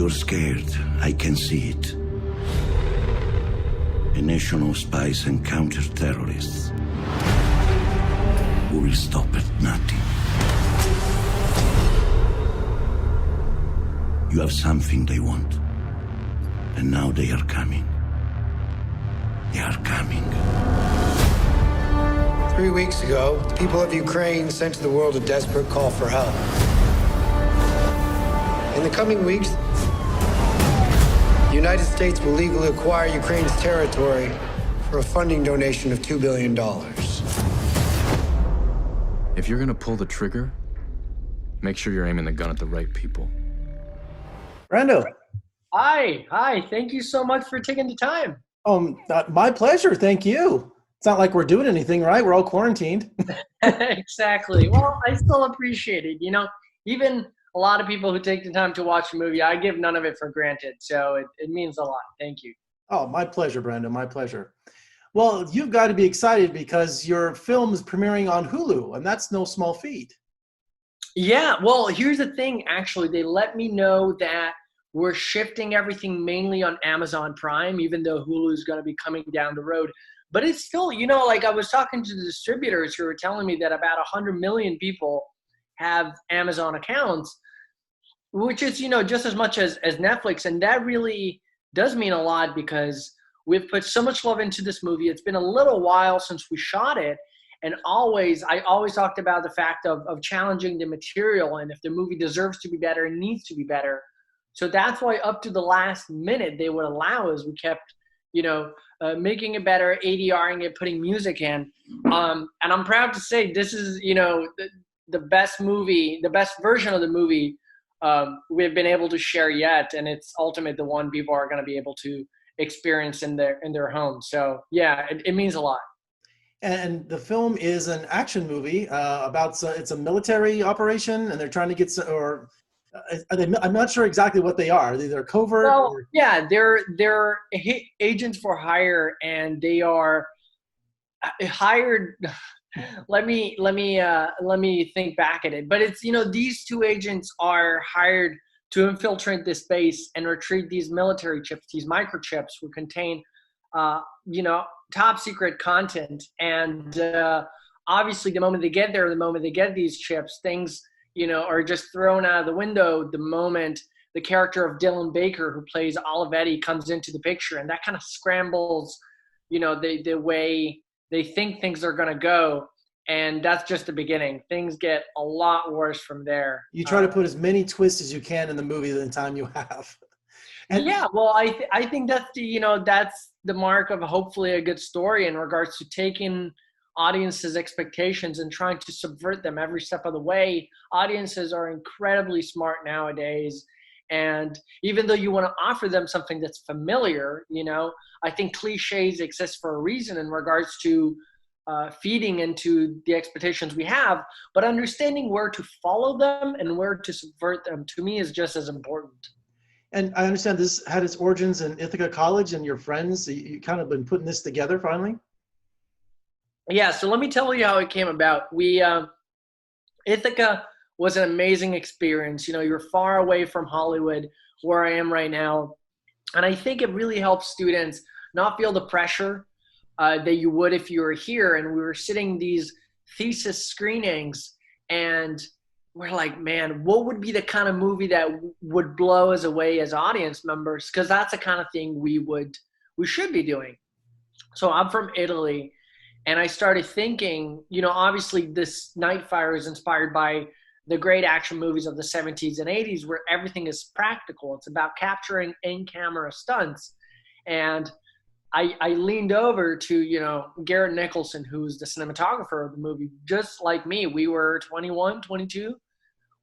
You're scared. I can see it. A nation of spies and counter-terrorists who will stop at nothing. You have something they want. And now they are coming. They are coming. 3 weeks ago, the people of Ukraine sent to the world a desperate call for help. In the coming weeks, the United States will legally acquire Ukraine's territory for a funding donation of $2 billion. If you're gonna pull the trigger, make sure you're aiming the gun at the right people. Brando. Hi. Thank you so much for taking the time. My pleasure. Thank you. It's not like we're doing anything, right? We're all quarantined. Exactly. Well, I still appreciate it. You know, even a lot of people who take the time to watch a movie, I give none of it for granted. So it means a lot. Thank you. Oh, my pleasure, Brando. My pleasure. Well, you've got to be excited because your film is premiering on Hulu, and that's no small feat. Yeah. Well, here's the thing. Actually, they let me know that we're shifting everything mainly on Amazon Prime, even though Hulu is going to be coming down the road. But it's still, you know, like I was talking to the distributors who were telling me that about 100 million people have Amazon accounts, which is, you know, just as much as Netflix. And that really does mean a lot because we've put so much love into this movie. It's been a little while since we shot it. And I always talked about the fact of challenging the material. And if the movie deserves to be better, it needs to be better. So that's why up to the last minute, they would allow us. We kept, you know, making it better, ADRing it, putting music in. And I'm proud to say this is, you know, the best movie, the best version of the movie we've been able to share yet. And it's ultimately the one people are going to be able to experience in their home. So yeah, it means a lot. And the film is an action movie about, it's a military operation and they're trying to get, I'm not sure exactly what they are. They're covert. Well, yeah, they're agents for hire, and they are hired. Let me think back at it. But it's, you know, these two agents are hired to infiltrate this base and retrieve these military chips, these microchips, who contain, you know, top secret content. And obviously, the moment they get there, the moment they get these chips, things, you know, are just thrown out of the window the moment the character of Dylan Baker, who plays Olivetti, comes into the picture. And that kind of scrambles, you know, the way they think things are going to go. And that's just the beginning. Things get a lot worse from there. You try to put as many twists as you can in the movie in the time you have. And yeah, well, I think that's that's the mark of hopefully a good story in regards to taking audiences' expectations and trying to subvert them every step of the way. Audiences are incredibly smart nowadays. And even though you want to offer them something that's familiar, you know, I think cliches exist for a reason in regards to feeding into the expectations we have, but understanding where to follow them and where to subvert them, to me, is just as important. And I understand this had its origins in Ithaca College and your friends. You kind of been putting this together finally? Yeah, so let me tell you how it came about. Ithaca was an amazing experience. You know, you're far away from Hollywood, where I am right now. And I think it really helps students not feel the pressure that you would if you were here. And we were sitting these thesis screenings, and we're like, man, what would be the kind of movie that would blow us away as audience members? Because that's the kind of thing we should be doing. So I'm from Italy, and I started thinking, you know, obviously this Nightfire is inspired by the great action movies of the 70s and 80s, where everything is practical. It's about capturing in-camera stunts. And I leaned over to, you know, Garrett Nicholson, who's the cinematographer of the movie, just like me. We were 21, 22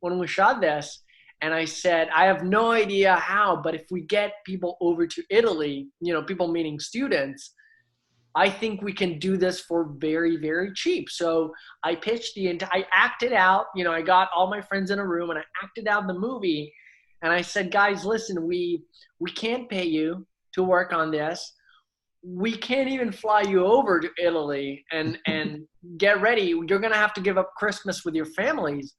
when we shot this. And I said, I have no idea how, but if we get people over to Italy, you know, people meaning students, I think we can do this for very, very cheap. So I pitched I acted out, you know, I got all my friends in a room and I acted out the movie. And I said, guys, listen, we can't pay you to work on this. We can't even fly you over to Italy and get ready. You're going to have to give up Christmas with your families.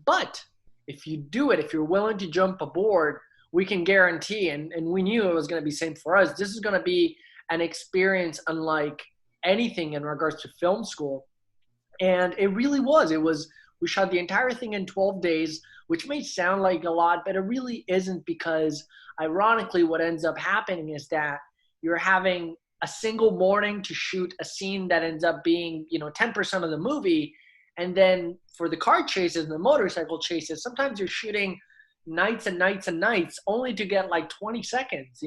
But if you do it, if you're willing to jump aboard, we can guarantee, and we knew it was going to be same for us, this is going to be an experience unlike anything in regards to film school. And it really was. We shot the entire thing in 12 days, which may sound like a lot, but it really isn't, because ironically what ends up happening is that you're having a single morning to shoot a scene that ends up being, 10% of the movie. And then for the car chases and the motorcycle chases, sometimes you're shooting nights and nights and nights only to get like 20 seconds,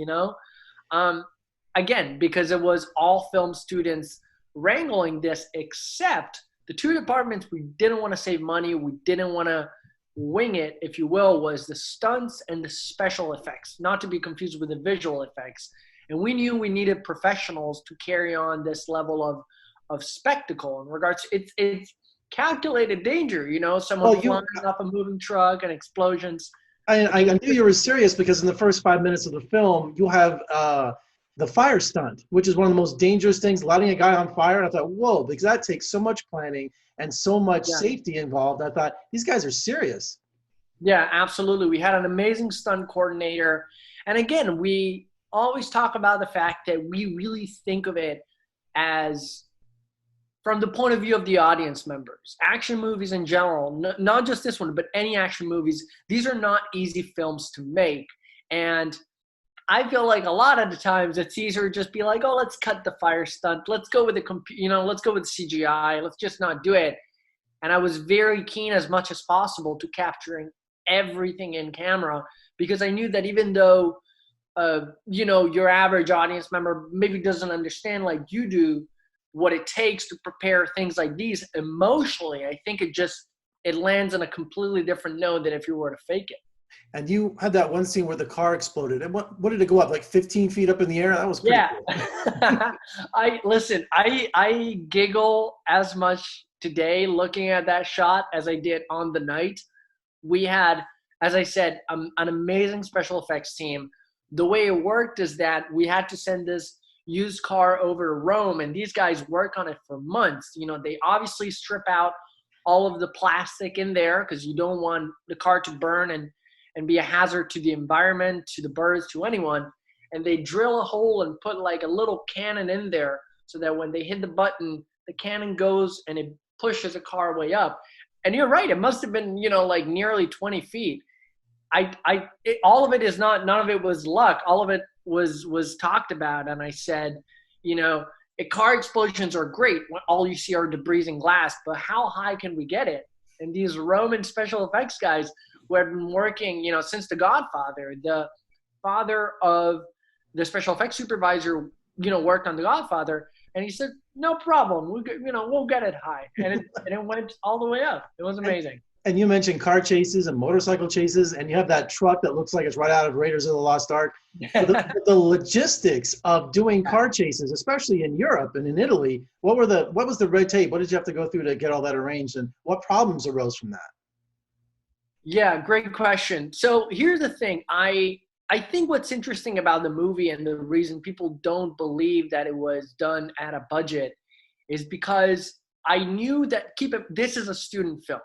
Again, because it was all film students wrangling this, except the two departments we didn't want to save money, we didn't want to wing it, if you will, was the stunts and the special effects, not to be confused with the visual effects. And we knew we needed professionals to carry on this level of spectacle in regards to it's calculated danger, someone flying off a moving truck and explosions. I knew you were serious, because in the first 5 minutes of the film, you have the fire stunt, which is one of the most dangerous things, lighting a guy on fire. And I thought, whoa, because that takes so much planning and so much safety involved. I thought, these guys are serious. Yeah, absolutely. We had an amazing stunt coordinator. And again, we always talk about the fact that we really think of it as from the point of view of the audience members. Action movies in general, not just this one, but any action movies, these are not easy films to make. And I feel like a lot of the times it's easier to just be like, oh, let's cut the fire stunt. Let's go with let's go with CGI. Let's just not do it. And I was very keen as much as possible to capturing everything in camera, because I knew that even though, your average audience member maybe doesn't understand like you do what it takes to prepare things like these emotionally, I think it lands on a completely different note than if you were to fake it. And you had that one scene where the car exploded. And what did it go up, like 15 feet up in the air? That was pretty cool. I giggle as much today looking at that shot as I did on the night. We had, as I said, an amazing special effects team. The way it worked is that we had to send this used car over to Rome, and these guys work on it for months. They obviously strip out all of the plastic in there because you don't want the car to burn and be a hazard to the environment, to the birds, to anyone. And they drill a hole and put like a little cannon in there so that when they hit the button, the cannon goes and it pushes a car way up. And you're right, it must have been, like nearly 20 feet. All of it is none of it was luck. All of it was talked about. And I said, car explosions are great when all you see are debris and glass, but how high can we get it? And these Roman special effects guys who had been working, since The Godfather, the father of the special effects supervisor, worked on The Godfather, and he said, no problem, we'll get it high. And it went all the way up. It was amazing. And you mentioned car chases and motorcycle chases, and you have that truck that looks like it's right out of Raiders of the Lost Ark. The logistics of doing car chases, especially in Europe and in Italy, what was the red tape? What did you have to go through to get all that arranged, and what problems arose from that? Yeah, great question. So here's the thing. I think what's interesting about the movie and the reason people don't believe that it was done at a budget is because I knew that this is a student film.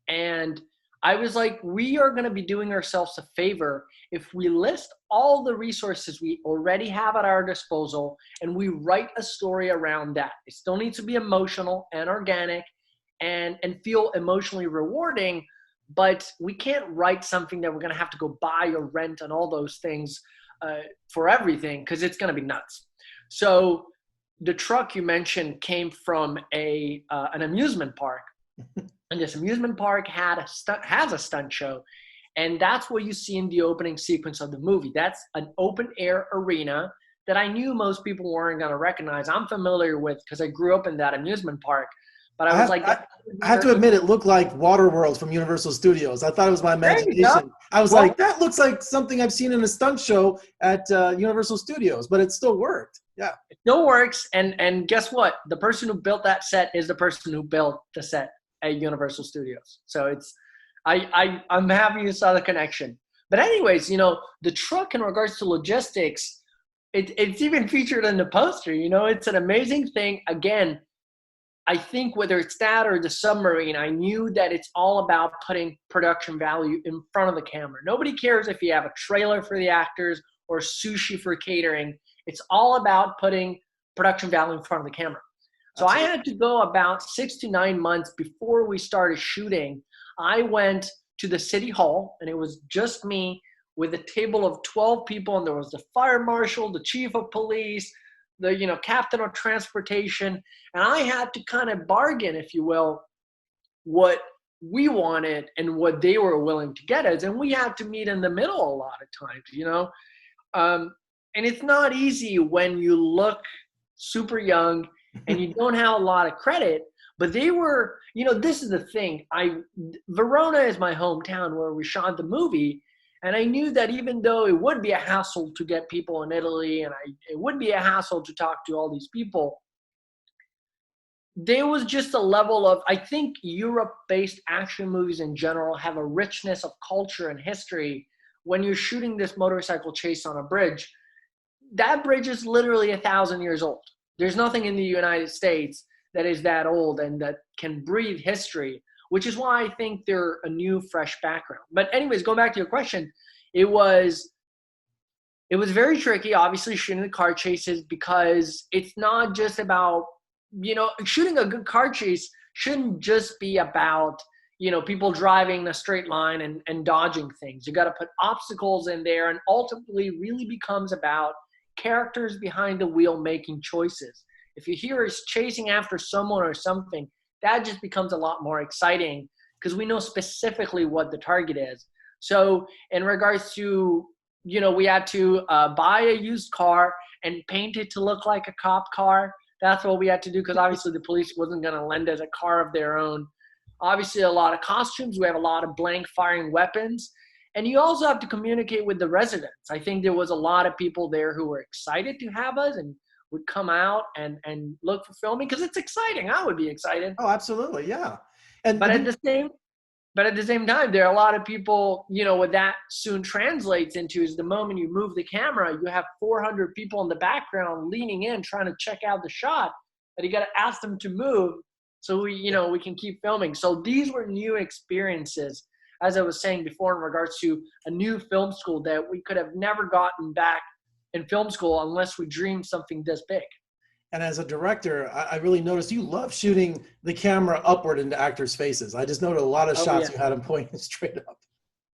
And I was like, we are going to be doing ourselves a favor if we list all the resources we already have at our disposal and we write a story around that. It still needs to be emotional and organic and feel emotionally rewarding, but we can't write something that we're going to have to go buy or rent and all those things for everything, because it's going to be nuts. So the truck you mentioned came from an amusement park. And this amusement park has a stunt show. And that's what you see in the opening sequence of the movie. That's an open air arena that I knew most people weren't going to recognize. I'm familiar with because I grew up in that amusement park. But I have to admit, it looked like Waterworld from Universal Studios. I thought it was my imagination. I was like, that looks like something I've seen in a stunt show at Universal Studios, but it still worked. Yeah. It still works. And guess what? The person who built that set is the person who built the set at Universal Studios. So I'm happy you saw the connection. But anyways, the truck in regards to logistics, it's even featured in the poster. It's an amazing thing. Again, I think whether it's that or the submarine, I knew that it's all about putting production value in front of the camera. Nobody cares if you have a trailer for the actors or sushi for catering. It's all about putting production value in front of the camera. So I had to go about 6 to 9 months before we started shooting. I went to the city hall, and it was just me with a table of 12 people, and there was the fire marshal, the chief of police, the captain of transportation, and I had to kind of bargain, if you will, what we wanted and what they were willing to get us, and we had to meet in the middle a lot of times, and it's not easy when you look super young and you don't have a lot of credit. But they were, this is the thing. Verona is my hometown where we shot the movie. And I knew that even though it would be a hassle to get people in Italy, and it would be a hassle to talk to all these people, there was just a level of, I think Europe-based action movies in general have a richness of culture and history. When you're shooting this motorcycle chase on a bridge, that bridge is literally 1,000 years old. There's nothing in the United States that is that old and that can breathe history, which is why I think they're a new, fresh background. But anyways, going back to your question, it was very tricky, obviously, shooting the car chases, because it's not just about, shooting a good car chase shouldn't just be about, people driving in a straight line and dodging things. You got to put obstacles in there, and ultimately really becomes about characters behind the wheel making choices. If you hear us chasing after someone or something, that just becomes a lot more exciting because we know specifically what the target is. So in regards to, we had to buy a used car and paint it to look like a cop car. That's what we had to do, because obviously the police wasn't going to lend us a car of their own. Obviously a lot of costumes. We have a lot of blank firing weapons. And you also have to communicate with the residents. I think there was a lot of people there who were excited to have us and would come out and look for filming, because it's exciting. I would be excited. Oh, absolutely, yeah. But at the same time, there are a lot of people, what that soon translates into is the moment you move the camera, you have 400 people in the background leaning in, trying to check out the shot, but you got to ask them to move so we can keep filming. So these were new experiences, as I was saying before, in regards to a new film school that we could have never gotten back in film school unless we dreamed something this big. And as a director, I really noticed you love shooting the camera upward into actors' faces. I just noted a lot of shots you had them pointing straight up.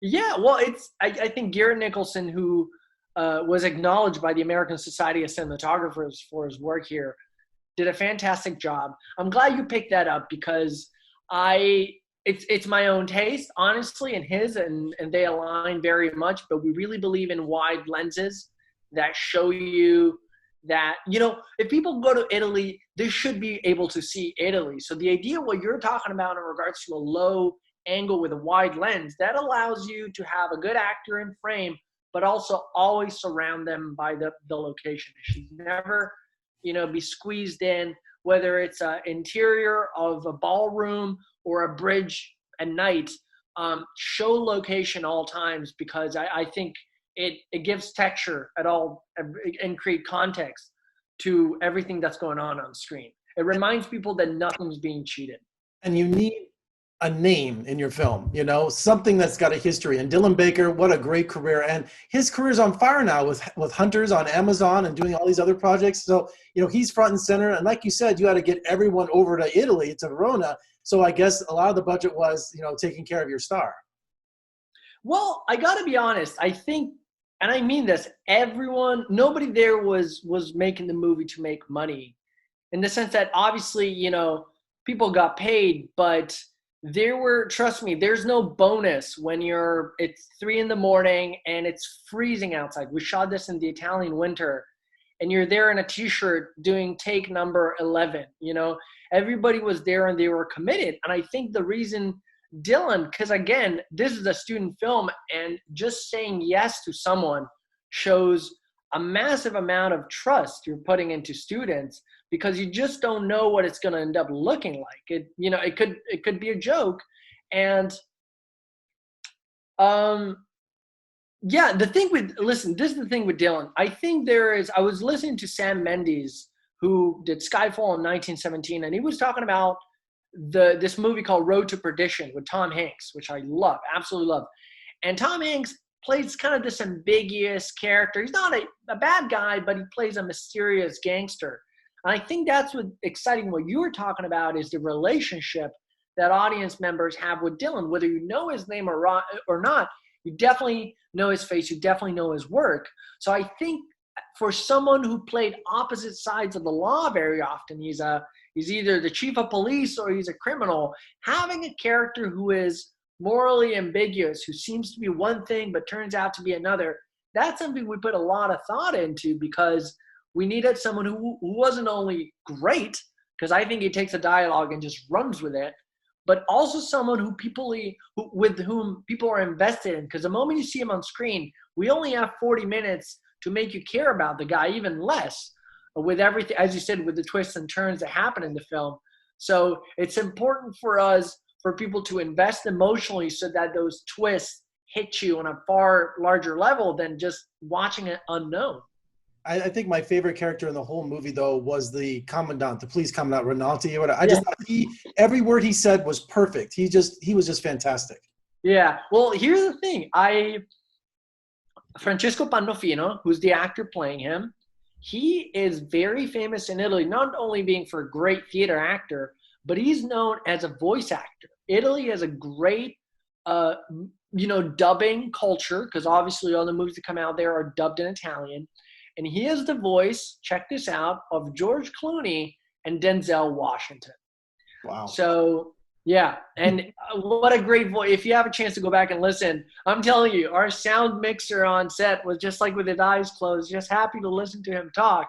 Yeah, well, I think Garrett Nicholson, who was acknowledged by the American Society of Cinematographers for his work here, did a fantastic job. I'm glad you picked that up, because it's my own taste, honestly, and his, and they align very much, but we really believe in wide lenses that show you that, if people go to Italy, they should be able to see Italy. So the idea, what you're talking about in regards to a low angle with a wide lens, that allows you to have a good actor in frame, but also always surround them by the location. It should never, be squeezed in, whether it's an interior of a ballroom or a bridge at night. Show location all times, because I think it gives texture at all and create context to everything that's going on screen. It reminds people that nothing's being cheated. And you need a name in your film, something that's got a history. And Dylan Baker, what a great career. And his career's on fire now with Hunters on Amazon and doing all these other projects. So, he's front and center. And like you said, you had to get everyone over to Italy, to Verona. So I guess a lot of the budget was, taking care of your star. Well, I got to be honest. I think, and I mean this, nobody there was making the movie to make money, in the sense that obviously, people got paid, but trust me, there's no bonus when it's 3 a.m. and it's freezing outside. We shot this in the Italian winter, and you're there in a t-shirt doing take number 11, everybody was there and they were committed. And I think the reason Dylan, because again, this is a student film, and just saying yes to someone shows a massive amount of trust you're putting into students, because you just don't know what it's going to end up looking like. It could be a joke. And this is the thing with Dylan. I think I was listening to Sam Mendes, who did Skyfall in 1917, and he was talking about this movie called Road to Perdition with Tom Hanks, which I love, absolutely love. And Tom Hanks plays kind of this ambiguous character. He's not a bad guy, but he plays a mysterious gangster. And I think that's what exciting what you were talking about is the relationship that audience members have with Dylan. Whether you know his name or not, you definitely know his face, you definitely know his work. So I think for someone who played opposite sides of the law very often, he's either the chief of police or he's a criminal, having a character who is morally ambiguous, who seems to be one thing but turns out to be another, that's something we put a lot of thought into because we needed someone who wasn't only great, because I think he takes a dialogue and just runs with it, but also someone with whom people are invested in. Because the moment you see him on screen, we only have 40 minutes to make you care about the guy, even less with everything, as you said, with the twists and turns that happen in the film. So it's important for people to invest emotionally so that those twists hit you on a far larger level than just watching it unknown. I think my favorite character in the whole movie, though, was the Commandant, the police commandant, Rinaldi. I just thought every word he said was perfect. He was just fantastic. Yeah. Well, here's the thing. Francesco Pandolfino, who's the actor playing him, he is very famous in Italy, not only being for a great theater actor, but he's known as a voice actor. Italy has a great, dubbing culture because obviously all the movies that come out there are dubbed in Italian. And he is the voice, check this out, of George Clooney and Denzel Washington. Wow. So, yeah. And what a great voice. If you have a chance to go back and listen, I'm telling you, our sound mixer on set was just like with his eyes closed, just happy to listen to him talk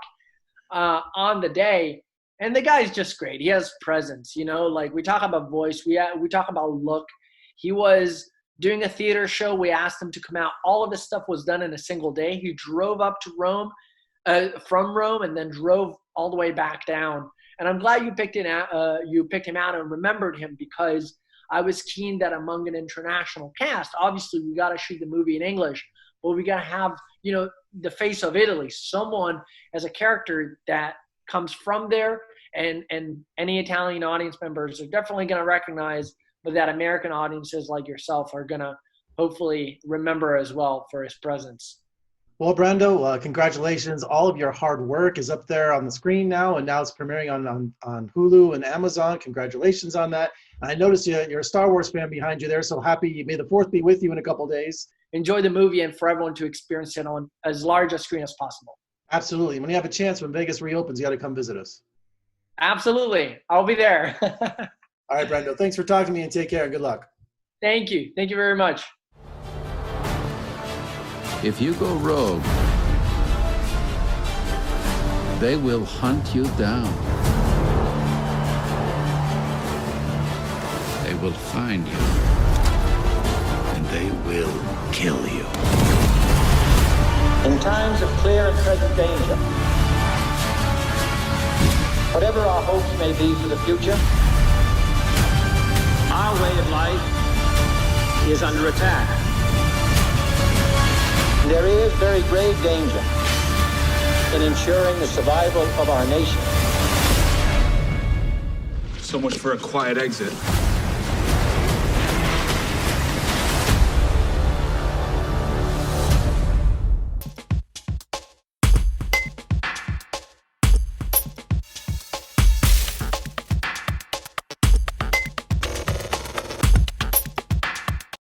on the day. And the guy's just great. He has presence, like we talk about voice. We talk about look. He was doing a theater show. We asked him to come out. All of this stuff was done in a single day. He drove up to Rome, from Rome, and then drove all the way back down. And I'm glad you picked him out and remembered him because I was keen that among an international cast, obviously we got to shoot the movie in English, but we got to have, the face of Italy, someone as a character that comes from there, and any Italian audience members are definitely going to recognize, but that American audiences like yourself are going to hopefully remember as well for his presence. Well, Brando, congratulations. All of your hard work is up there on the screen now, and now it's premiering on Hulu and Amazon. Congratulations on that. I noticed you're a Star Wars fan behind you there, so happy. May the 4th be with you in a couple of days. Enjoy the movie and for everyone to experience it on as large a screen as possible. Absolutely. When you have a chance, when Vegas reopens, you got to come visit us. Absolutely. I'll be there. All right, Brando. Thanks for talking to me and take care. Good luck. Thank you. Thank you very much. If you go rogue, they will hunt you down. They will find you, And they will kill you. In times of clear and present danger, whatever our hopes may be for the future, our way of life is under attack. There is very grave danger in ensuring the survival of our nation. So much for a quiet exit.